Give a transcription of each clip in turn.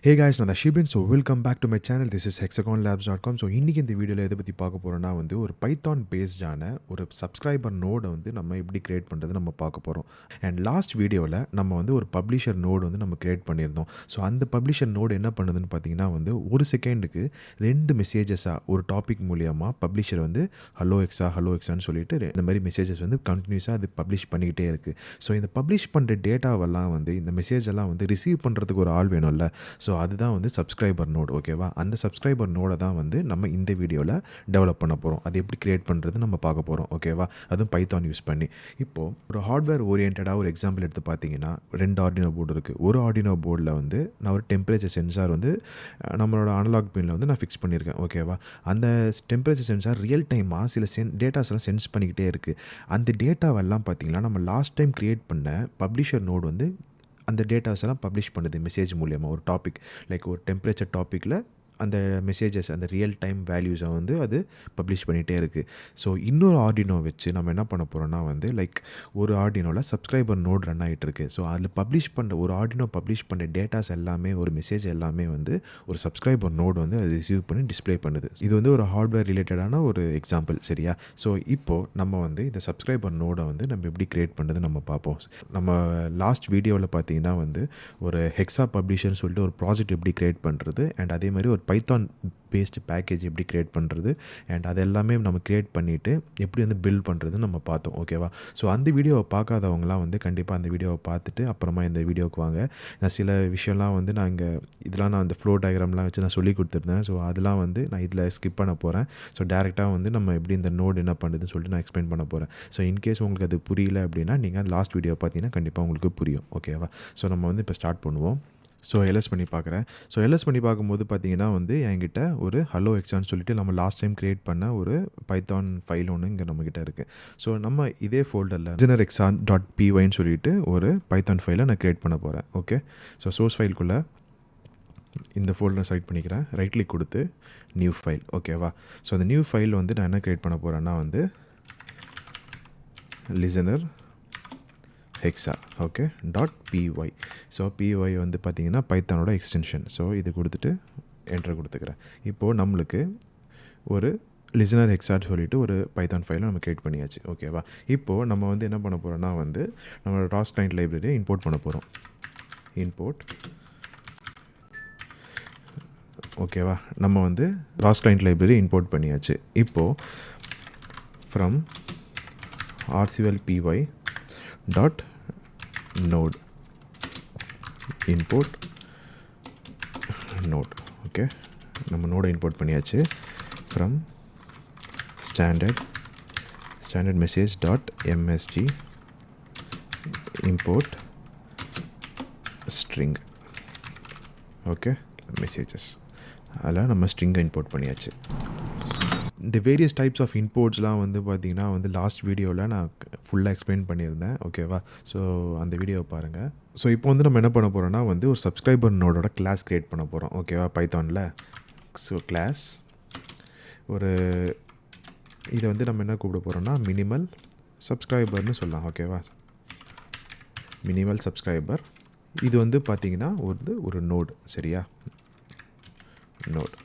Hey guys, நான் Shibin. So welcome back to my channel. This is hexaconlabs.com. So இன்றைக்கி இந்த வீடியோவில் எதை பற்றி பார்க்க போகிறோன்னா ஒரு பைத்தான் பேஸ்டான ஒரு சப்ஸ்கிரைபர் நோடை நம்ம எப்படி க்ரியேட் பண்ணுறது நம்ம பார்க்க போகிறோம். அண்ட் லாஸ்ட் வீடியோவில் நம்ம ஒரு பப்ளிஷர் நோடு நம்ம க்ரியேட் பண்ணியிருந்தோம். ஸோ அந்த பப்ளிஷர் நோடு என்ன பண்ணுதுன்னு பார்த்தீங்கன்னா ஒரு செகண்டுக்கு 2 மெசேஜஸாக ஒரு டாபிக் மூலியமாக பப்ளிஷர் ஹலோ எக்ஸான்னு சொல்லிட்டு இந்த மாதிரி மெசேஜஸ் கண்டினியூஸாக அது பப்ளிஷ் பண்ணிக்கிட்டே இருக்குது. ஸோ இந்த பப்ளிஷ் பண்ணுற டேட்டாவெல்லாம் இந்த மெசேஜ் எல்லாம் ரிசீவ் பண்ணுறதுக்கு ஒரு ஆள் வேணும்ல. ஸோ அதுதான் சப்ஸ்கிரைபர் நோடு. ஓகேவா? அந்த சப்ஸ்கிரைபர் நோடை தான் நம்ம இந்த வீடியோவில் டெவலப் பண்ண போகிறோம். அது எப்படி க்ரியேட் பண்ணுறது நம்ம பார்க்க போகிறோம். ஓகேவா? அதுவும் பைத்தான் யூஸ் பண்ணி. இப்போது ஒரு ஹார்ட்வேர் ஓரியன்டாக ஒரு எக்ஸாம்பிள் எடுத்து பார்த்தீங்கன்னா 2 ஆர்டினோ போர்டு இருக்குது. ஒரு ஆர்டினோ போர்டில் நான் ஒரு டெம்பரேச்சர் சென்சார் நம்மளோட அனலாக் பின்னில் நான் ஃபிக்ஸ் பண்ணியிருக்கேன். ஓகேவா? அந்த டெம்பரேச்சர் சென்சார் ரியல் டைமாக சில டேட்டாஸ் எல்லாம் சென்ஸ் பண்ணிக்கிட்டே இருக்குது. அந்த டேட்டாவெல்லாம் பார்த்தீங்கன்னா நம்ம லாஸ்ட் டைம் க்ரியேட் பண்ண பப்ளிஷர் நோடு அந்த டேட்டாஸ் எல்லாம் பப்ளிஷ் பண்ணுது மெசேஜ் மூலியமாக. ஒரு டாபிக் லைக் ஒரு டெம்பரேச்சர் டாப்பிக்கில் அந்த மெசேஜஸ் அந்த ரியல் டைம் வேல்யூஸை அது பப்ளிஷ் பண்ணிகிட்டே இருக்குது. ஸோ இன்னொரு ஆர்டினோ வச்சு நம்ம என்ன பண்ண போகிறோன்னா லைக் ஒரு ஆர்டினோவில் சப்ஸ்கிரைபர் நோட் ரன் ஆகிட்டு இருக்கு. ஸோ அதில் பப்ளிஷ் பண்ணுற ஒரு ஆர்டினோ பப்ளிஷ் பண்ணுற டேட்டாஸ் எல்லாமே ஒரு மெசேஜ் எல்லாமே ஒரு சப்ஸ்கிரைபர் நோடு அது ரிசீவ் பண்ணி டிஸ்பிளே பண்ணுது. இது ஒரு ஹார்ட்வேர் ரிலேட்டடான ஒரு எக்ஸாம்பிள். சரியா? ஸோ இப்போது நம்ம இந்த சப்ஸ்கிரைபர் நோடை நம்ம எப்படி க்ரியேட் பண்ணுறது நம்ம பார்ப்போம். நம்ம லாஸ்ட் வீடியோவில் பார்த்தீங்கன்னா ஒரு ஹெக்ஸா பப்ளிஷர்னு சொல்லிட்டு ஒரு ப்ராஜெக்ட் எப்படி க்ரியேட் பண்ணுறது அண்ட் அதே மாதிரி ஒரு பைத்தான் பேஸ்டு பேக்கேஜ் எப்படி க்ரியேட் பண்ணுறது அண்ட் அது எல்லாமே நம்ம க்ரியேட் பண்ணிவிட்டு எப்படி பில்ட் பண்ணுறது நம்ம பார்த்தோம். ஓகேவா? ஸோ அந்த வீடியோவை பார்க்காதவங்களாம் கண்டிப்பாக அந்த வீடியோவை பார்த்துட்டு அப்புறமா இந்த வீடியோவுக்கு வாங்க. நான் சில விஷயம்லாம் நான் இங்கே இதெல்லாம் நான் அந்த ஃப்ளோ டயக்ராம்லாம் வச்சு நான் சொல்லி கொடுத்துருந்தேன். ஸோ அதெல்லாம் நான் இதில் ஸ்கிப் பண்ண போகிறேன். ஸோ டேரெக்டாக நம்ம எப்படி இந்த நோடு என்ன பண்ணுறதுன்னு சொல்லிட்டு நான் எக்ஸ்பிளைன் பண்ண போகிறேன். ஸோ இன்கேஸ் உங்களுக்கு அது புரியல அப்படின்னா நீங்கள் லாஸ்ட் வீடியோ பார்த்தீங்கன்னா கண்டிப்பாக உங்களுக்கு புரியும். ஓகேவா? ஸோ நம்ம இப்போ ஸ்டார்ட் பண்ணுவோம். ஸோ எல்எஸ் பண்ணி பார்க்குறேன். ஸோ எல்எஸ் பண்ணி பார்க்கும்போது பார்த்தீங்கன்னா என்கிட்ட ஒரு ஹலோ எக்ஸான்னு சொல்லிட்டு நம்ம லாஸ்ட் டைம் க்ரியேட் பண்ண ஒரு பைத்தான் ஃபைல் ஒன்று இங்கே நம்மக்கிட்ட இருக்குது. ஸோ நம்ம இதே ஃபோல்டரில் GenerExam.pyன்னு சொல்லிட்டு ஒரு பைத்தான் ஃபைலை நான் க்ரியேட் பண்ண போகிறேன். ஓகே? ஸோ சோர்ஸ் ஃபைலுக்குள்ளே இந்த ஃபோல்டரை செலக்ட் பண்ணிக்கிறேன். ரைட் கிளிக் கொடுத்து நியூ ஃபைல். ஓகேவா? ஸோ அந்த நியூ ஃபைல் நான் என்ன க்ரியேட் பண்ண போகிறேன்னா listener hexa okay .py. So py பார்த்தீங்கன்னா பைத்தானோட எக்ஸ்டென்ஷன். ஸோ இது கொடுத்துட்டு என்டர் கொடுத்துக்கிறேன். இப்போது நம்மளுக்கு ஒரு லிசனர் ஹெக்ஸான்னு சொல்லிட்டு ஒரு பைத்தான் ஃபைலை நம்ம க்ரியேட் பண்ணியாச்சு. ஓகேவா? இப்போது நம்ம என்ன பண்ண போகிறோன்னா நம்மளோட ROS கிளைண்ட் லைப்ரரியை இம்போர்ட் பண்ண போகிறோம். இம்போர்ட். ஓகேவா? நம்ம ROS கிளைண்ட் லைப்ரரி இம்போர்ட் பண்ணியாச்சு. இப்போது from rcvl.py node import node. Okay? நம்ம நோடை இம்போர்ட் பண்ணியாச்சு. From standard message.msg import string. Okay? Messages அதில் நம்ம ஸ்ட்ரிங்கை இம்போர்ட் பண்ணியாச்சு. இந்த வேரியஸ் டைப்ஸ் ஆஃப் இன்போர்ட்ஸ்லாம் பார்த்திங்கன்னா லாஸ்ட் வீடியோவில் நான் ஃபுல்லாக எக்ஸ்பிளைன் பண்ணியிருந்தேன். ஓகேவா? ஸோ அந்த வீடியோவை பாருங்கள். ஸோ இப்போ நம்ம என்ன பண்ண போகிறோன்னா ஒரு சப்ஸ்கிரைபர் நோடோட கிளாஸ் க்ரியேட் பண்ண போகிறோம். ஓகேவா? பைத்தானில். ஸோ கிளாஸ் ஒரு இதை நம்ம என்ன கூப்பிட போகிறோன்னா மினிமல் சப்ஸ்கிரைபர்னு சொல்லலாம். ஓகேவா? Minimal subscriber. இது பார்த்திங்கன்னா ஒரு நோடு. சரியா? நோடு.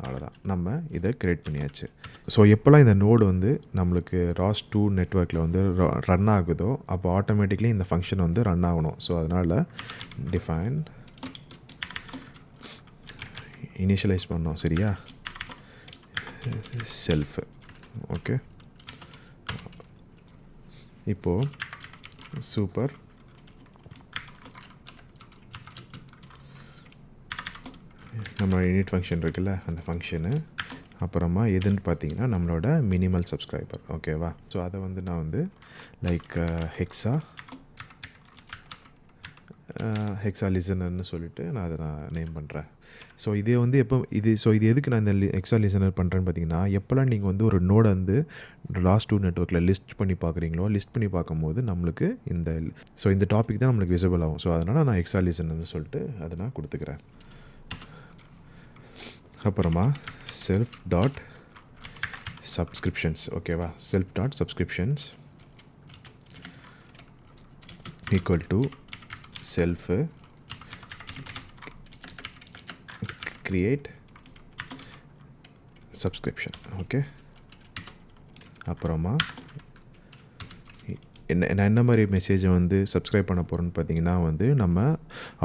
அவ்வளோதான். நம்ம இதை க்ரியேட் பண்ணியாச்சு. ஸோ எப்போல்லாம் இந்த நோடு நம்மளுக்கு ROS2 நெட்வொர்க்கில் ரன் ஆகுதோ அப்போ ஆட்டோமேட்டிக்லி இந்த ஃபங்க்ஷன் ரன் ஆகணும். ஸோ அதனால் டிஃபைன் இனிஷியலைஸ் பண்ணோம். சரியா? செல்ஃப். ஓகே? இப்போது சூப்பர் நம்ம யூனிட் ஃபங்க்ஷன் இருக்குல்ல அந்த ஃபங்க்ஷனு அப்புறமா எதுன்னு பார்த்தீங்கன்னா நம்மளோட மினிமல் சப்ஸ்கிரைபர். ஓகேவா? ஸோ அதை நான் லைக் ஹெக்ஸா லிசனர்னு சொல்லிட்டு நான் அதை நேம் பண்ணுறேன். ஸோ இதே எப்போ இது எதுக்கு நான் இந்த ஹெக்ஸா லிசனர் பண்ணுறேன்னு பார்த்தீங்கன்னா எப்போல்லாம் நீங்கள் ஒரு நோடை ROS2 நெட்வொர்க்கில் லிஸ்ட் பண்ணி பார்க்குறீங்களோ லிஸ்ட் பண்ணி பார்க்கும்போது நம்மளுக்கு இந்த டாபிக் தான் நம்மளுக்கு விசிபிள் ஆகும். ஸோ அதனால் நான் ஹெக்ஸா லிசனர்னு சொல்லிட்டு அதை நான் கொடுத்துக்கிறேன். அப்புறமா self.subscriptions. ஓகேவா? self.subscriptions equal to self create subscription. Okay, அப்புறமா நான் என்ன மாதிரி மெசேஜை வந்து சப்ஸ்கிரைப் பண்ண போகிறோன்னு பார்த்தீங்கன்னா வந்து நம்ம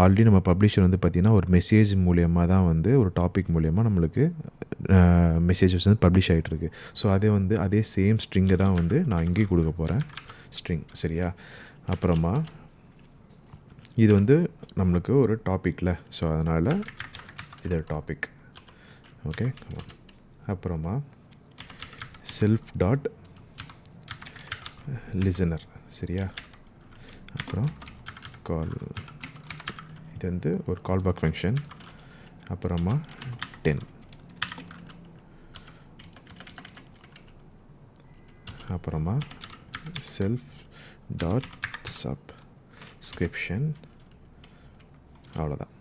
ஆல்ரெடி நம்ம பப்ளிஷர் வந்து பார்த்திங்கன்னா ஒரு மெசேஜ் மூலியமாக தான் வந்து ஒரு டாபிக் மூலியமாக நம்மளுக்கு மெசேஜஸ் வந்து பப்ளிஷ் ஆகிட்டுருக்கு. ஸோ அதே வந்து அதே சேம் ஸ்ட்ரிங்கை தான் வந்து நான் இங்கேயும் கொடுக்க போகிறேன், ஸ்ட்ரிங். சரியா? அப்புறமா இது வந்து நம்மளுக்கு ஒரு டாப்பிக்கில், ஸோ அதனால் இது டாபிக். ஓகே, அப்புறமா செல்ஃப் டாட் லிசனர். சரியா? அப்புறம் கால், இது வந்து ஒரு கால் பேக் ஃபங்க்ஷன். அப்புறமா 10. அப்புறமா செல்ஃப் டாட் சப்ஸ்கிரிப்ஷன். அவ்வளோதான்.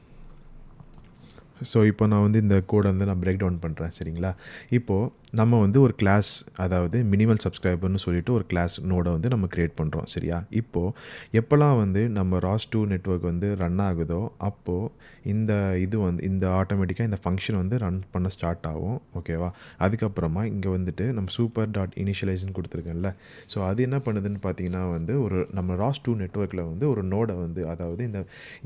ஸோ இப்போ நான் வந்து இந்த கோடை வந்து நான் பிரேக் டவுன் பண்ணுறேன். சரிங்களா? இப்போது நம்ம வந்து ஒரு கிளாஸ், அதாவது மினிமல் சப்ஸ்கிரைபர்னு சொல்லிட்டு ஒரு கிளாஸ் நோடை வந்து நம்ம க்ரியேட் பண்ணுறோம். சரியா? இப்போது எப்போல்லாம் வந்து நம்ம ROS2 நெட்வொர்க் வந்து ரன் ஆகுதோ அப்போது இந்த ஆட்டோமேட்டிக்காக இந்த ஃபங்க்ஷன் வந்து ரன் பண்ண ஸ்டார்ட் ஆகும். ஓகேவா? அதுக்கப்புறமா இங்கே வந்துட்டு நம்ம சூப்பர் டாட் இனிஷியலைஸ்ன்னு கொடுத்துருக்கேன்ல, ஸோ அது என்ன பண்ணுதுன்னு பார்த்தீங்கன்னா வந்து நம்ம ROS2 நெட்வொர்க்கில் வந்து ஒரு நோடை வந்து, அதாவது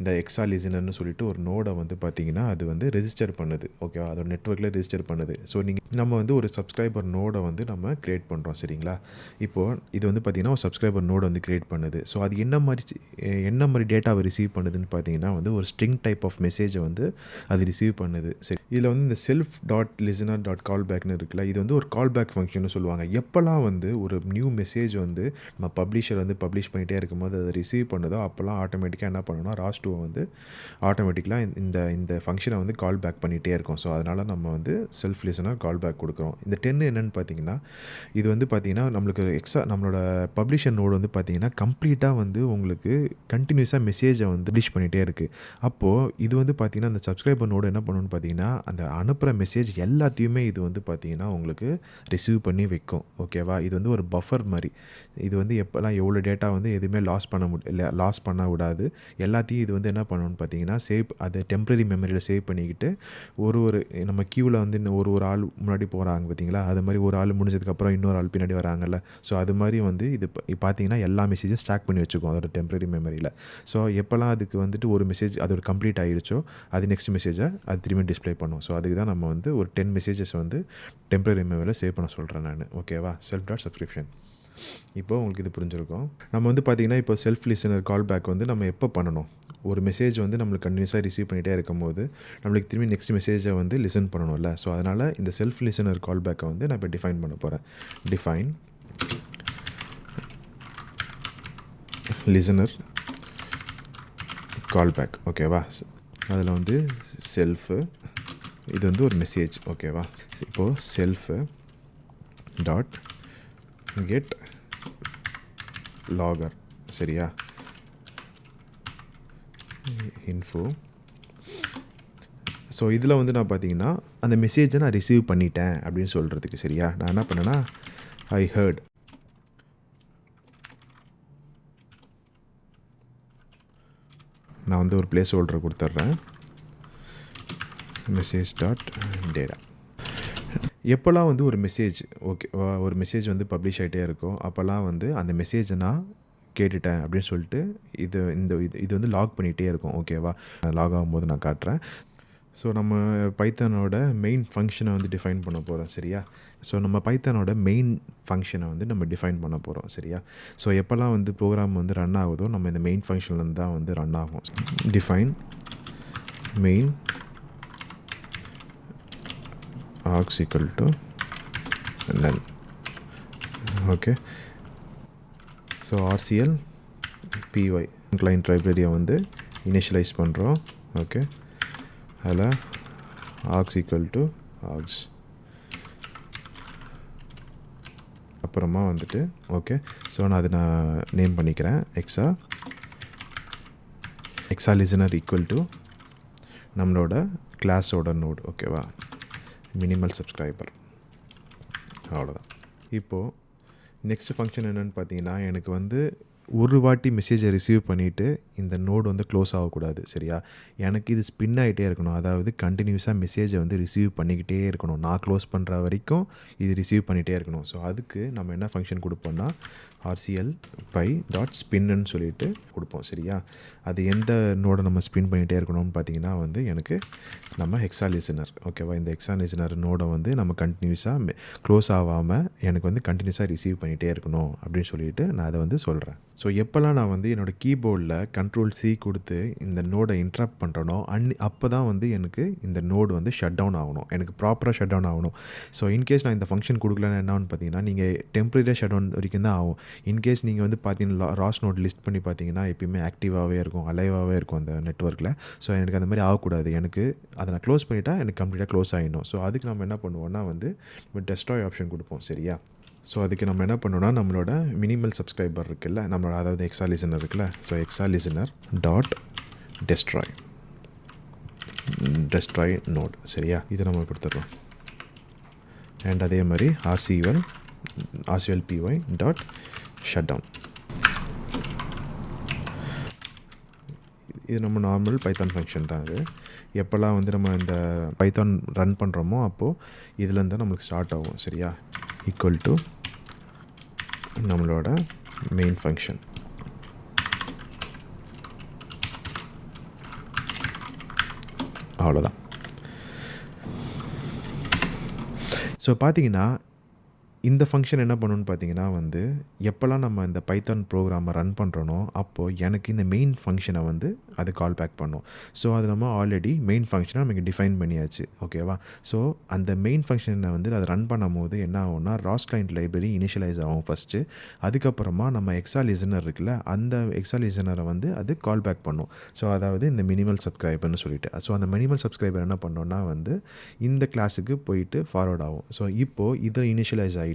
இந்த எக்ஸா லிசனர்னு சொல்லிட்டு ஒரு நோடை வந்து பார்த்தீங்கன்னா அது வந்து ரெஜிஸ்டர் பண்ணுது. ஓகேவா? அதோட நெட்வொர்க்கில் ரெஜிஸ்டர் பண்ணுது. ஸோ நம்ம வந்து ஒரு சப்ஸ்கிரைபர் நோடை வந்து நம்ம க்ரியேட் பண்ணுறோம். சரிங்களா? இப்போது இது வந்து பார்த்திங்கன்னா ஒரு சப்ஸ்கிரைபர் நோடு வந்து க்ரியேட் பண்ணுது. ஸோ அது என்ன மாதிரி டேட்டாவை ரிசீவ் பண்ணுதுன்னு பார்த்தீங்கன்னா வந்து ஒரு ஸ்ட்ரிங் டைப் ஆஃப் மெசேஜை வந்து அது ரிசீவ் பண்ணுது. சரி, இதில் வந்து இந்த செல்ஃப் டாட் லிசனர் டாட் கால் பேக்னு இருக்குல்ல, இது வந்து ஒரு கால் பேக் ஃபங்க்ஷன் சொல்லுவாங்க. எப்போல்லாம் வந்து ஒரு நியூ மெசேஜ் வந்து நம்ம பப்ளிஷர் வந்து பப்ளிஷ் பண்ணிகிட்டே இருக்கும்போது அதை ரிசீவ் பண்ணுதோ அப்போல்லாம் ஆட்டோமேட்டிக்காக என்ன பண்ணணும்னா ROS2 வந்து ஆட்டோமேட்டிக்கலாக இந்த ஃபங்க்ஷனை வந்து கால் பேக் பண்ணிகிட்டே இருக்கும். ஸோ அதனால் நம்ம வந்து செல்ஃப் லிசனர் கால் பேக் கொடுக்குறோம். இந்த 10 என்னென்னு பார்த்தீங்கன்னா, இது வந்து பார்த்தீங்கன்னா நம்மளுக்கு நம்மளோட பப்ளிஷர் நோடு வந்து பார்த்தீங்கன்னா கம்ப்ளீட்டாக வந்து உங்களுக்கு கண்டினியூஸாக மெசேஜை வந்து பப்ளிஷ் பண்ணிகிட்டே இருக்குது. அப்போது இது வந்து பார்த்தீங்கன்னா அந்த சப்ஸ்கிரைபர் நோடு என்ன பண்ணணும்னு பார்த்தீங்கன்னா அந்த அனுப்புகிற மெசேஜ் எல்லாத்தையுமே இது வந்து பார்த்தீங்கன்னா உங்களுக்கு ரிசீவ் பண்ணி வைக்கும். ஓகேவா? இது வந்து ஒரு பஃபர் மாதிரி. இது வந்து எப்போல்லாம் எவ்வளோ டேட்டா வந்து எதுவுமே லாஸ் பண்ண விடாது. எல்லாத்தையும் இது வந்து என்ன பண்ணணும்னு பார்த்தீங்கன்னா அதை டெம்ப்ரரி மெமரியில் சேவ் பண்ணிக்கிட்டு ஒரு நம்ம கியூவில் வந்து ஒரு ஆள் முன்னாடி போகிறாங்க பார்த்தீங்களா, அது மாதிரி ஒரு ஆள் முடிஞ்சதுக்கப்புறம் இன்னொரு ஆள் பின்னாடி வராங்கல்ல, ஸோ அது மாதிரி வந்து இது பார்த்தீங்கன்னா எல்லா மெசேஜும் ஸ்டாக் பண்ணி வச்சுக்கும் அதோட டெம்ப்ரரி மெமரியில். ஸோ எப்போல்லாம் அதுக்கு வந்துட்டு ஒரு மெசேஜ் அதோட கம்ப்ளீட் ஆகிருச்சோ அது நெக்ஸ்ட் மெசேஜை அது திரும்பி டிஸ்பிளே பண்ணும். ஸோ அதுக்கு தான் நம்ம வந்து ஒரு 10 மெசேஜஸ் வந்து டெம்ப்ரரி மெமரியில் சேவ் பண்ண சொல்கிறேன் நான். ஓகேவா? Self dot subscription. இப்போ உங்களுக்கு இது புரிஞ்சிருக்கும். நம்ம வந்து பார்த்திங்கன்னா இப்போ செல்ஃப் லிசனர் கால் பேக் வந்து நம்ம எப்போ பண்ணணும், ஒரு மெசேஜ் வந்து நம்மளுக்கு கண்டினியூஸாக ரிசீவ் பண்ணிகிட்டே இருக்கும்போது நம்மளுக்கு திரும்பி நெக்ஸ்ட் மெசேஜை வந்து லிசன் பண்ணணும்ல. ஸோ அதனால் இந்த செல்ஃப் லிசனர் கால் பேக்கை வந்து நான் இப்போ டிஃபைன் பண்ண போகிறேன். Define listener call back. ஓகேவா? அதில் வந்து செல்ஃபு, இது வந்து ஒரு மெசேஜ். ஓகேவா? இப்போது செல்ஃபு டாட் கெட் லாகர். சரியா? இன்ஃபோ. ஸோ இதில் வந்து நான் பார்த்தீங்கன்னா அந்த மெசேஜை நான் ரிசீவ் பண்ணிட்டேன் அப்படின்னு சொல்கிறதுக்கு, சரியா, நான் என்ன பண்ணேன்னா ஐ ஹர்ட். நான் வந்து ஒரு பிளேஸ் ஹோல்டர் கொடுத்துட்றேன், மெசேஜ் டாட் டேட்டா. எப்போல்லாம் வந்து ஒரு மெசேஜ் வந்து பப்ளிஷ் ஆகிட்டே இருக்கும் அப்போல்லாம் வந்து அந்த மெசேஜை நான் கேட்டுட்டேன் அப்படின்னு சொல்லிட்டு இது வந்து லாக் பண்ணிகிட்டே இருக்கும். ஓகேவா? லாக் ஆகும்போது நான் காட்டுறேன். ஸோ நம்ம பைத்தானோட மெயின் ஃபங்க்ஷனை வந்து டிஃபைன் பண்ண போகிறோம். சரியா? ஸோ நம்ம பைத்தானோட மெயின் ஃபங்க்ஷனை வந்து நம்ம டிஃபைன் பண்ண போகிறோம். சரியா? ஸோ எப்போல்லாம் வந்து ப்ரோக்ராம் வந்து ரன் ஆகுதோ நம்ம இந்த மெயின் ஃபங்க்ஷன்லேருந்து தான் வந்து ரன் ஆகும். Define main args equal to none. Okay, so RCL py client library வந்து இனிஷியலைஸ் பண்ணுறோம். ஓகே, அதில் args equal to args. அப்புறமா வந்துட்டு ஓகே, ஸோ நான் நேம் பண்ணிக்கிறேன் எக்ஸா லிசனர் ஈக்குவல் டு நம்மளோட கிளாஸோட நோடு. ஓகேவா? Minimal subscriber. அவ்வளோதான். இப்போது நெக்ஸ்ட் ஃபங்க்ஷன் என்னென்னு பார்த்தீங்கன்னா எனக்கு வந்து ஒரு வாட்டி மெசேஜை ரிசீவ் பண்ணிவிட்டு இந்த நோடு வந்து க்ளோஸ் ஆகக்கூடாது. சரியா? எனக்கு இது ஸ்பின் ஆகிட்டே இருக்கணும். அதாவது கண்டினியூஸாக மெசேஜை வந்து ரிசீவ் பண்ணிக்கிட்டே இருக்கணும். நான் க்ளோஸ் பண்ணுற வரைக்கும் இது ரிசீவ் பண்ணிகிட்டே இருக்கணும். ஸோ அதுக்கு நம்ம என்ன ஃபங்க்ஷன் கொடுப்போம்னா RCL பை டாட் ஸ்பின்னு சொல்லிட்டு கொடுப்போம். சரியா? அது எந்த நோடை நம்ம ஸ்பின் பண்ணிகிட்டே இருக்கணும்னு பார்த்தீங்கன்னா வந்து எனக்கு நம்ம ஹெக்ஸா லிசனர். ஓகேவா? இந்த ஹெக்ஸா லிசனர் நோடை வந்து நம்ம கண்டினியூஸாக க்ளோஸ் ஆகாமல் எனக்கு வந்து கண்டினியூஸாக ரிசீவ் பண்ணிகிட்டே இருக்கணும் அப்படின்னு சொல்லிட்டு நான் அதை வந்து சொல்கிறேன். ஸோ எப்போல்லாம் நான் வந்து என்னோடய கீபோர்டில் Ctrl+C கொடுத்து இந்த நோடை இன்ட்ரப்ட் பண்ணுறனோ அப்போ தான் வந்து எனக்கு இந்த நோடு வந்து ஷட் டவுன் ஆகணும். எனக்கு ப்ராப்பராக ஷட் டவுன் ஆகணும். ஸோ இன்கேஸ் நான் இந்த ஃபங்க்ஷன் கொடுக்கலன்னு என்னன்னு பார்த்தீங்கன்னா நீங்கள் டெம்பரரியாக ஷட் டவுன் வரைக்கும் தான் ஆகும். இன்கேஸ் நீங்கள் வந்து பார்த்தீங்கன்னா ராஸ் நோட் லிஸ்ட் பண்ணி பார்த்தீங்கன்னா எப்பயுமே ஆக்டிவாகவே இருக்கும், அலைவாகவே இருக்கும் அந்த நெட்வொர்க்கில். ஸோ எனக்கு அந்த மாதிரி ஆகக்கூடாது. எனக்கு அதை நான் க்ளோஸ் பண்ணிட்டா எனக்கு கம்ப்ளீட்டாக க்ளோஸ் ஆகிடும். ஸோ அதுக்கு நம்ம என்ன பண்ணுவோம்னா வந்து இப்போ டெஸ்ட்ராய் ஆப்ஷன் கொடுப்போம். சரியா? ஸோ அதுக்கு நம்ம என்ன பண்ணோன்னா நம்மளோட மினிமல் சப்ஸ்கிரைபர் இருக்குல்ல, நம்மளோட அதாவது ஹெக்ஸா லிசனர் இருக்குல்ல, so hexa listener dot destroy node. சரியா? இதை நம்ம கொடுத்துட்றோம். அண்ட் அதே மாதிரி RCLPY டாட் ஷட் டவுன். இது நம்ம நார்மல் பைத்தான் ஃபங்க்ஷன் தான். இது எப்போல்லாம் வந்து நம்ம இந்த பைத்தான் ரன் பண்ணுறோமோ அப்போது இதுலேருந்து தான் நம்மளுக்கு ஸ்டார்ட் ஆகும். சரியா? ஈக்குவல் டு நம்மளோட மெயின் ஃபங்க்ஷன். அவ்வளோதான். ஸோ பார்த்தீங்கன்னா இந்த ஃபங்க்ஷன் என்ன பண்ணணும்னு பார்த்தீங்கன்னா வந்து எப்போல்லாம் நம்ம இந்த பைத்தான் ப்ரோக்ராமை ரன் பண்ணுறனோ அப்போது எனக்கு இந்த மெயின் ஃபங்க்ஷனை வந்து அது கால் பேக் பண்ணும். ஸோ அது நம்ம ஆல்ரெடி மெயின் ஃபங்க்ஷனை நமக்கு டிஃபைன் பண்ணியாச்சு. ஓகேவா? ஸோ அந்த மெயின் ஃபங்க்ஷனை வந்து அதை ரன் பண்ணும் போது என்ன ஆகும்னா ராஸ் கிளைண்ட் லைப்ரரி இனிஷியலைஸ் ஆகும் ஃபஸ்ட்டு. அதுக்கப்புறமா நம்ம ஹெக்ஸா லிசனர் இருக்குல்ல, அந்த ஹெக்ஸா லிசனரை வந்து அது கால் பேக் பண்ணும். ஸோ அதாவது இந்த மினிமல் சப்ஸ்கிரைபர்னு சொல்லிட்டு. ஸோ அந்த மினிமல் சப்ஸ்கிரைபர் என்ன பண்ணோன்னா வந்து இந்த கிளாஸுக்கு போயிட்டு ஃபார்வர்ட் ஆகும். ஸோ இப்போது இதை இனிஷியலைஸ் ஆகிட்டு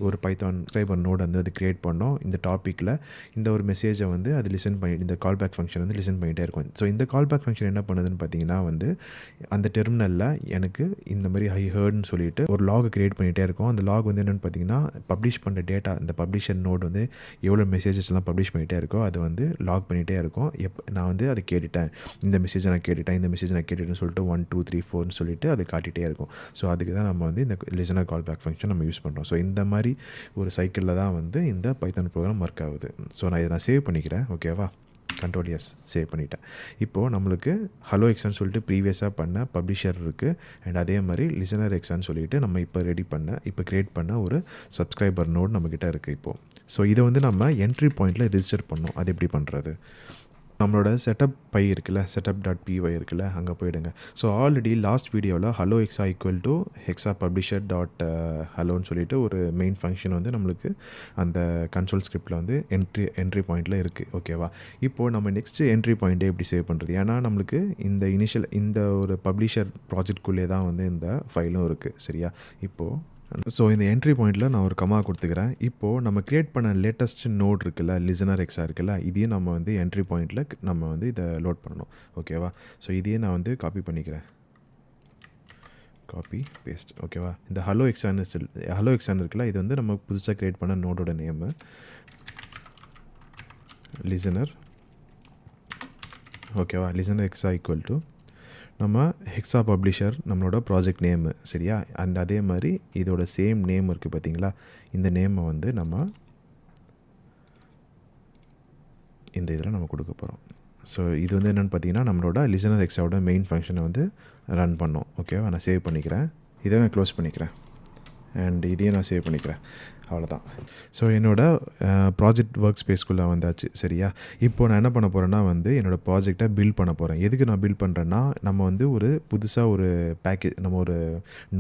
ஒரு பைத்தான் சப்ஸ்கிரைபர் நோட் வந்து அது கிரியேட் பண்ணோம். இந்த டாப்பிக்கில் இந்த ஒரு மெசேஜை வந்து அது லிசன் பண்ணி இந்த கால் பேக் ஃபங்க்ஷன் வந்து லிசன் பண்ணிகிட்டே இருக்கும். ஸோ இந்த கால் பேக் ஃபங்க்ஷன் என்ன பண்ணுதுன்னு பார்த்தீங்கன்னா வந்து அந்த டெர்மினலில் எனக்கு இந்த மாதிரி ஐ ஹர்ட்னு சொல்லிட்டு ஒரு லாக் கிரியேட் பண்ணிகிட்டே இருக்கும். அந்த லாக் வந்து என்னென்னு பார்த்தீங்கன்னா பப்ளிஷ் பண்ணுற டேட்டா, இந்த பப்ளிஷர் நோட் வந்து எவ்வளோ மெசேஜஸ்லாம் பப்ளிஷ் பண்ணிகிட்டே இருக்கோ அது வந்து லாக் பண்ணிகிட்டே இருக்கும். நான் வந்து அதை கேட்டுட்டேன், இந்த மெசேஜை நான் கேட்டுட்டேன், இந்த மெசேஜ் நான் கேட்டுட்டேன்னு சொல்லிட்டு 1 2 3 4ன்னு சொல்லிட்டு அது காட்டிகிட்டே இருக்கும். ஸோ அதுக்கு தான் நம்ம வந்து இந்த லிசனர் கால் பேக் ஃபங்க்ஷன் நம்ம யூஸ் பண்ணுறோம். ஸோ இந்த மாதிரி ஒரு சைக்கிளில் தான் வந்து இந்த பைத்தான் ப்ரோக்ராம் ஒர்க் ஆகுது. ஸோ நான் இதை சேவ் பண்ணிக்கிறேன். ஓகேவா? Ctrl+S சேவ் பண்ணிட்டேன். இப்போது நம்மளுக்கு ஹலோ எக்ஸான்னு சொல்லிட்டு ப்ரீவியஸாக பண்ண பப்ளிஷர் இருக்குது. அண்ட் அதே மாதிரி லிசனர் எக்ஸான்னு சொல்லிட்டு நம்ம இப்போ கிரியேட் பண்ண ஒரு சப்ஸ்கிரைபர் நோட் நம்மக்கிட்ட இருக்குது இப்போது. ஸோ இதை வந்து நம்ம என்ட்ரி பாயிண்டில் ரிஜிஸ்டர் பண்ணோம். அது எப்படி பண்ணுறது? நம்மளோட செட்டப் பை இருக்குல்ல, setup.py இருக்குல்ல, அங்கே போயிடுங்க. ஸோ ஆல்ரெடி லாஸ்ட் வீடியோவில் hello hexa equal to hexa publisher dot ஹலோன்னு சொல்லிட்டு ஒரு மெயின் ஃபங்க்ஷன் வந்து நம்மளுக்கு அந்த கன்சோல் ஸ்கிரிப்டில் வந்து என்ட்ரி பாயிண்டில் இருக்குது. ஓகேவா? இப்போது நம்ம நெக்ஸ்ட்டு என்ட்ரி பாயிண்ட்டே எப்படி சேவ் பண்ணுறது? ஏன்னா நம்மளுக்கு இந்த ஒரு பப்ளிஷர் ப்ராஜெக்ட்குள்ளே தான் வந்து இந்த ஃபைலும் இருக்குது. சரியா? இப்போது ஸோ இந்த என்ட்ரி பாயிண்டில் நான் ஒரு கமா கொடுத்துக்கிறேன். இப்போது நம்ம க்ரியேட் பண்ண லேட்டஸ்ட் நோட் இருக்குல்ல, லிசனர் எக்ஸா இருக்குல்ல, இதையும் நம்ம வந்து என்ட்ரி பாயிண்டில் நம்ம வந்து இதை லோட் பண்ணணும். ஓகேவா? ஸோ இதையே நான் வந்து காப்பி பண்ணிக்கிறேன். Copy paste. ஓகேவா? இந்த ஹலோ எக்ஸான் இருக்குல்ல, இது வந்து நம்ம புதுசாக க்ரியேட் பண்ண நோடோட நேமு லிசனர். ஓகேவா? லிசனர் எக்ஸா ஈக்குவல் டு நம்ம ஹெக்ஸா பப்ளிஷர் நம்மளோட ப்ராஜெக்ட் நேமு. சரியா? அண்ட் அதே மாதிரி இதோட சேம் நேம் இருக்குது பார்த்தீங்களா, இந்த நேமை வந்து நம்ம இந்த இதில் நம்ம கொடுக்க போகிறோம். ஸோ இது வந்து என்னென்னு பார்த்தீங்கன்னா நம்மளோட லிசனர் எக்ஸாவோட மெயின் ஃபங்க்ஷனை வந்து ரன் பண்ணோம். ஓகேவா? நான் சேவ் பண்ணிக்கிறேன். இதை நான் க்ளோஸ் பண்ணிக்கிறேன். அண்ட் இதையும் நான் சேவ் பண்ணிக்கிறேன். அவ்வளோதான். ஸோ என்னோடய ப்ராஜெக்ட் ஒர்க் ஸ்பேஸ்க்குள்ளே வந்தாச்சு. சரியா? இப்போது நான் என்ன பண்ண போகிறேன்னா வந்து என்னோடய ப்ராஜெக்டை பில்ட் பண்ண போகிறேன். எதுக்கு நான் பில்ட் பண்ணுறேன்னா நம்ம வந்து ஒரு புதுசாக ஒரு நம்ம ஒரு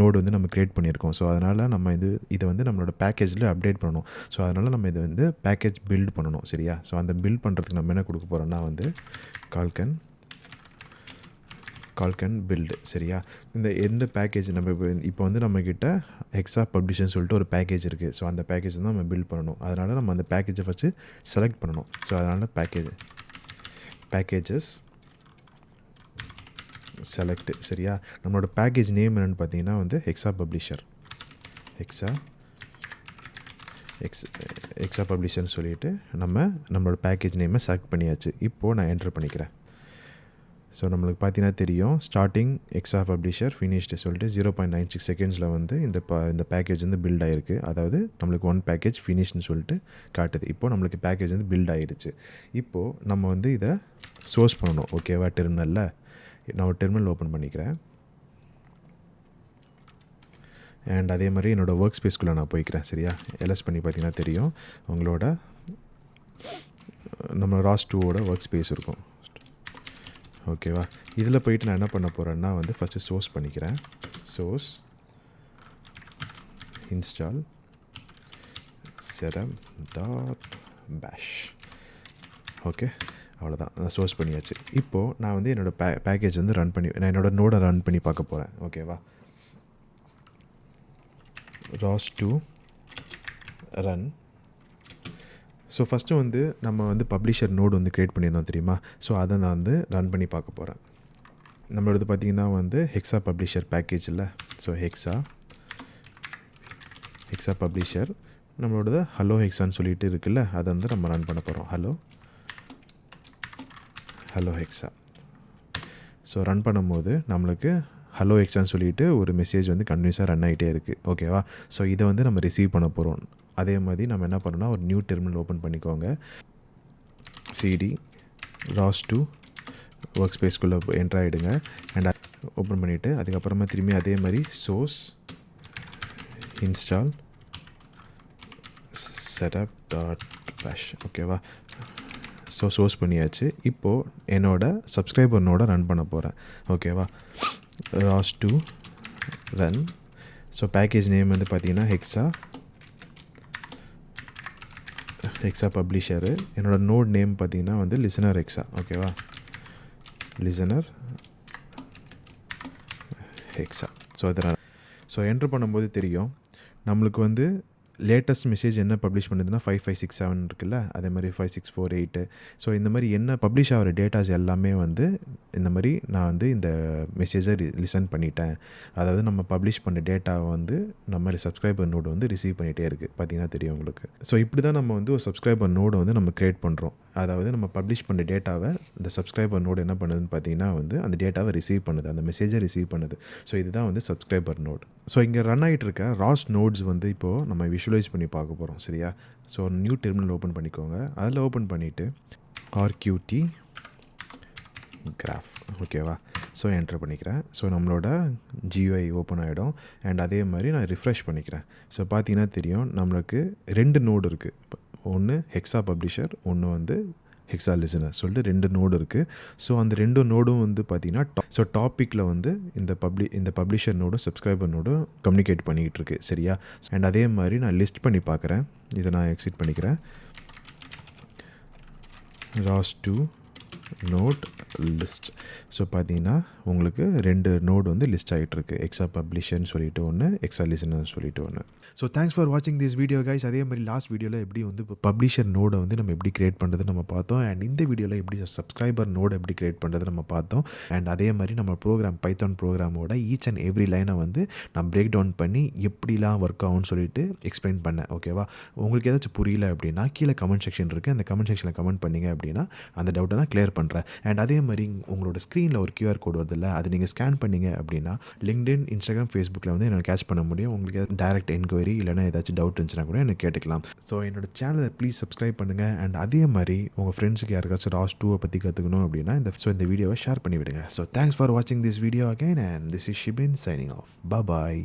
நோடு வந்து நம்ம க்ரியேட் பண்ணியிருக்கோம். ஸோ அதனால் நம்ம இதை வந்து நம்மளோட பேக்கேஜில் அப்டேட் பண்ணணும். ஸோ அதனால் நம்ம இதை வந்து பேக்கேஜ் பில்ட் பண்ணணும். சரியா? ஸோ அந்த பில்ட் பண்ணுறதுக்கு நம்ம என்ன கொடுக்க போகிறோன்னா வந்து கால்கன் பில்டு. சரியா? எந்த பேக்கேஜ் நம்ம இப்போ வந்து நம்மக்கிட்ட ஹெக்ஸா பப்ளிஷர்னு சொல்லிட்டு ஒரு பேக்கேஜ் இருக்குது. ஸோ அந்த பேக்கேஜ் தான் நம்ம பில்ட் பண்ணணும். அதனால் நம்ம அந்த பேக்கேஜை ஃபஸ்ட்டு செலக்ட் பண்ணணும். ஸோ அதனால் பேக்கேஜஸ் செலக்ட். சரியா? நம்மளோட பேக்கேஜ் நேம் என்னென்னு பார்த்தீங்கன்னா வந்து ஹெக்ஸா எக்ஸா பப்ளிஷர்னு சொல்லிவிட்டு நம்மளோட பேக்கேஜ் நேமை செலக்ட் பண்ணியாச்சு. இப்போது நான் என்ட்ரு பண்ணிக்கிறேன். ஸோ நம்மளுக்கு பார்த்தீங்கன்னா தெரியும் ஸ்டார்டிங் எக்ஸா பப்ளிஷர் ஃபினிஷ்டு சொல்லிட்டு 0.96 செகண்ட்ஸில் வந்து இந்த பேக்கேஜ் வந்து பில்ட் ஆகிருக்கு. அதாவது நம்மளுக்கு 1 பேக்கேஜ் ஃபினிஷ்னு சொல்லிட்டு காட்டுது. இப்போது நம்மளுக்கு பேக்கேஜ் வந்து பில்ட் ஆகிடுச்சு. இப்போது நம்ம வந்து இதை சோர்ஸ் பண்ணணும். ஓகேவா? டெர்மினலில் நான் ஒரு டெர்மினல் ஓப்பன் பண்ணிக்கிறேன். அண்ட் அதே மாதிரி என்னோடய ஒர்க் ஸ்பேஸ்க்குள்ளே நான் போய்க்கிறேன். சரியா? எல்எஸ் பண்ணி பார்த்தீங்கன்னா தெரியும் உங்களோட நம்ம ROS2 ஒர்க் ஸ்பேஸ் இருக்கும். ஓகேவா? இதில் போயிட்டு நான் என்ன பண்ண போகிறேன்னா வந்து ஃபஸ்ட்டு சோர்ஸ் பண்ணிக்கிறேன். Source install setup.bash. ஓகே, அவ்வளோதான். நான் சோர்ஸ் பண்ணியாச்சு. இப்போது நான் வந்து என்னோடய பேக்கேஜ் வந்து நான் என்னோடய நோடை ரன் பண்ணி பார்க்க போகிறேன். ஓகேவா? ROS2 run. ஸோ ஃபஸ்ட்டு வந்து நம்ம வந்து பப்ளிஷர் நோடு வந்து க்ரியேட் பண்ணியிருந்தோம் தெரியுமா? ஸோ அதை நான் வந்து ரன் பண்ணி பார்க்க போகிறேன். நம்மளோடது பார்த்திங்கன்னா வந்து ஹெக்ஸா பப்ளிஷர் பேக்கேஜில். ஸோ ஹெக்ஸா பப்ளிஷர் நம்மளோடது ஹலோ ஹெக்ஸான்னு சொல்லிட்டு இருக்குல்ல, அதை வந்து நம்ம ரன் பண்ண போகிறோம். Hello hexa. ஸோ ரன் பண்ணும்போது நம்மளுக்கு ஹலோ ஹெக்ஸான்னு சொல்லிட்டு ஒரு மெசேஜ் வந்து கன்டினியூஸாக ரன் ஆகிட்டே இருக்குது. ஓகேவா? ஸோ இதை வந்து நம்ம ரிசீவ் பண்ண போகிறோம். அதே மாதிரி நம்ம என்ன பண்ணோம்னா ஒரு நியூ டெர்மினல் ஓப்பன் பண்ணிக்கோங்க. சிடி ROS2 ஒர்க் ஸ்பேஸ்க்குள்ளே என்ட்ரு ஆகிடுங்க. அண்ட் ஓப்பன் பண்ணிவிட்டு அதுக்கப்புறமா திரும்பி அதே மாதிரி சோர்ஸ் இன்ஸ்டால் setup.bash. ஓகேவா? ஸோ சோர்ஸ் பண்ணியாச்சு. இப்போது என்னோடய சப்ஸ்கிரைபர் நோட ரன் பண்ண போகிறேன். ஓகேவா? ROS2 run. So package name வந்து பார்த்திங்கன்னா ஹெக்ஸா பப்ளிஷரு. என்னோடய நோட் நேம் பார்த்திங்கன்னா வந்து லிசனர் ஹெக்ஸா. ஓகேவா? Listener hexa. ஸோ என்ட்ரு பண்ணும்போது தெரியும் நம்மளுக்கு வந்து லேட்டஸ்ட் மெசேஜ் என்ன பப்ளிஷ் பண்ணுதுன்னா 5567 இருக்குல்ல, அதே மாதிரி 5648. ஸோ இந்த மாதிரி என்ன பப்ளிஷ் ஆகிற டேட்டாஸ் எல்லாமே வந்து இந்த மாதிரி நான் வந்து இந்த மெசேஜை லிசன் பண்ணிட்டேன். அதாவது நம்ம பப்ளிஷ் பண்ண டேட்டாவை வந்து நம்ம சப்ஸ்கிரைபர் நோடு வந்து ரிசீவ் பண்ணிகிட்டே இருக்குது. பார்த்திங்கன்னா தெரியும் உங்களுக்கு. ஸோ இப்படி தான் நம்ம வந்து ஒரு சப்ஸ்கிரைபர் நோடை வந்து நம்ம க்ரியேட் பண்ணுறோம். அதாவது நம்ம பப்ளிஷ் பண்ண டேட்டாவை இந்த சப்ஸ்கிரைபர் நோடு என்ன பண்ணுதுன்னு பார்த்தீங்கன்னா வந்து அந்த டேட்டாவை ரிசீவ் பண்ணுது, அந்த மெசேஜை ரிசீவ் பண்ணுது. ஸோ இதுதான் வந்து சப்ஸ்கிரைபர் நோடு. ஸோ இங்கே ரன் ஆகிட்டு இருக்க ROS நோட்ஸ் வந்து இப்போது நம்ம விஷுவலைஸ் பண்ணி பார்க்க போகிறோம். சரியா? ஸோ நியூ டெர்மினல் ஓப்பன் பண்ணிக்கோங்க. அதில் ஓப்பன் பண்ணிவிட்டு RQT கிராஃப். ஓகேவா? ஸோ என்ட்ரு பண்ணிக்கிறேன். ஸோ நம்மளோட GUI ஓப்பன் ஆகிடும். அண்ட் அதே மாதிரி நான் ரிஃப்ரெஷ் பண்ணிக்கிறேன். ஸோ பார்த்தீங்கன்னா தெரியும் நம்மளுக்கு 2 நோடு இருக்குது. ஒன்று ஹெக்ஸா பப்ளிஷர், ஒன்று வந்து ஹெக்ஸா லிசனர் சொல்லிட்டு 2 நோடு இருக்குது. ஸோ அந்த 2 நோடும் வந்து பார்த்திங்கன்னா டாப்பிக்கில் வந்து இந்த பப்ளிஷர் நோடும் சப்ஸ்கிரைபர் நோடும் கம்யூனிகேட் பண்ணிக்கிட்டு இருக்கு. சரியா? அண்ட் அதே மாதிரி நான் லிஸ்ட் பண்ணி பார்க்குறேன். இதை நான் எக்ஸிட் பண்ணிக்கிறேன். ROS2 note list. ஸோ பார்த்தீங்கன்னா உங்களுக்கு 2 நோடு வந்து லிஸ்ட் ஆகிட்டுருக்கு. எக்ஸா பப்ளிஷர்னு சொல்லிட்டு ஒன்று, எக்ஸா லிசனர்னு சொல்லிட்டு ஒன்று. ஸோ தேங்க்ஸ் ஃபார் வாட்சிங் திஸ் வீடியோ கைஸ். அதே மாதிரி லாஸ்ட் வீடியோவில் எப்படி வந்து பப்ளிஷர் நோடை வந்து நம்ம எப்படி கிரியேட் பண்ணுறது நம்ம பார்த்தோம். அண்ட் இந்த வீடியோவில் எப்படி சப்ஸ்கிரைபர் நோடு எப்படி கிரியேட் பண்ணுறது நம்ம பார்த்தோம். அண்ட் அதே மாதிரி நம்ம பைத்தான் ப்ரோக்ராமோட ஈச் அண்ட் எவ்ரி லைனை வந்து நான் பிரேக் டவுன் பண்ணி எப்படிலாம் ஒர்க் ஆகும்னு சொல்லிட்டு எக்ஸ்பிளைன் பண்ணேன். ஓகேவா? உங்களுக்கு ஏதாச்சும் புரியல அப்படின்னா கீழே கமெண்ட் செக்ஷன் இருக்குது. அந்த கமெண்ட் செக்ஷனில் கமெண்ட் பண்ணிங்க அப்படின்னா அந்த டவுட்டை நான் கிளியர் பண்ணுறேன். அண்ட் அதே மாதிரி உங்களோட ஸ்க்ரீனில் ஒரு QR கோடு வருது இல்லை, அது நீங்கள் ஸ்கேன் பண்ணிங்க அப்படின்னா LinkedIn, Instagram, Facebookல வந்து என்னால் கேட்ச் பண்ண முடியும். உங்களுக்கு டைரக்ட் என்கொயரி இல்லைனா ஏதாச்சும் டவுட் இருந்துச்சுன்னா கூட எனக்கு கேட்டுக்கலாம். ஸோ என்னோட சேனலை ப்ளீஸ் சப்ஸ்கிரைப் பண்ணுங்கள். அண்ட் அதே மாதிரி உங்கள் ஃப்ரெண்ட்ஸுக்கு யாருக்காச்சும் ROS2 பற்றி கற்றுக்கணும் அப்படின்னா இந்த வீடியோவை ஷேர் பண்ணிவிடுங்க. ஸோ தேங்க்ஸ் ஃபார் வாட்சிங் this video again and this is Shibin signing off. Bye.